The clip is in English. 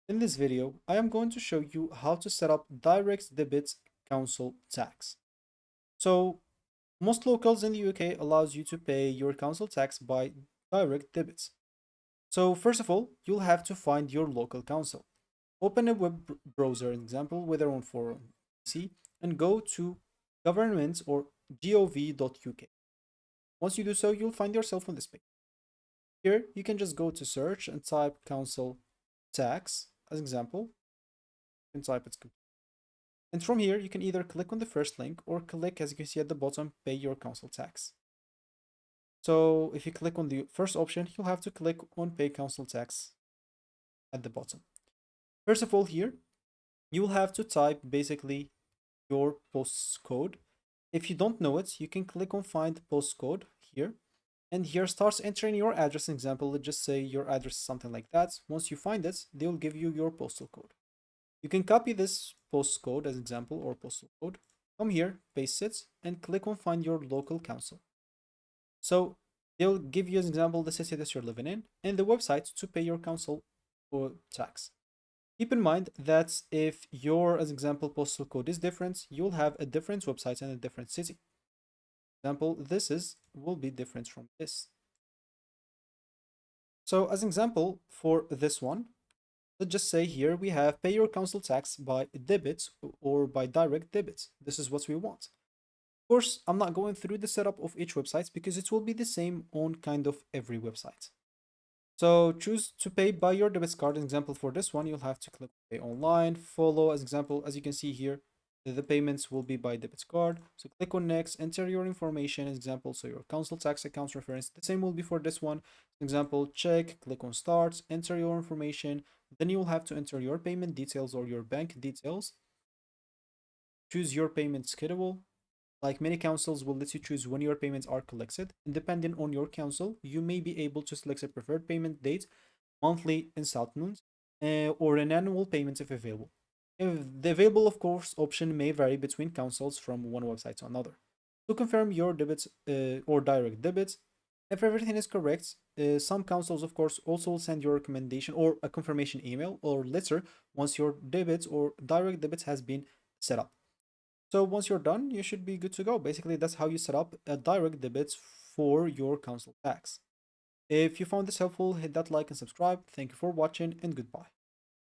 In this video, I am going to show you how to set up Direct Debit council tax. So, most locals in the UK allows you to pay your council tax by direct debits. So, first of all, you'll have to find your local council. Open a web browser, example, with your own forum PC, and go to governments or gov.uk. Once you do so, you'll find yourself on this page. Here, you can just go to search and type council tax as example. You can type it. And from here, you can either click on the first link or click, as you can see at the bottom, pay your council tax. So if you click on the first option, you'll have to click on pay council tax at the bottom. First of all, here, you will have to type basically your postcode. If you don't know it, you can click on find postcode here. And here starts entering your address. Example, let's just say your address is something like that. Once you find it, they will give you your postal code. You can copy this postcode as example or postal code. Come here, paste it, and click on find your local council. So they'll give you as example the city that you're living in and the website to pay your council or tax. Keep in mind that if your as example postal code is different, you'll have a different website and a different city. Example, will be different from this. So as example for this one, let's just say here we have pay your council tax by debit or by direct debit. This is what we want. Of course, I'm not going through the setup of each website because it will be the same on kind of every website. So choose to pay by your debit card. An example for this one, you'll have to click pay online, follow as example, as you can see here, the payments will be by debit card. So click on next, enter your information as example. So your council tax account reference, the same will be for this one. Example, check, click on start, enter your information. Then you'll have to enter your payment details or your bank details. Choose your payment schedule. Like many councils will let you choose when your payments are collected. And depending on your council, you may be able to select a preferred payment date, monthly installments, or an annual payment if available. If the available, of course, option may vary between councils from one website to another. To confirm your debits or direct debits, if everything is correct, some councils, of course, also will send your recommendation or a confirmation email or letter once your debits or direct debits has been set up. So once you're done, you should be good to go. Basically, that's how you set up a direct debit for your council tax. If you found this helpful, hit that like and subscribe. Thank you for watching and goodbye.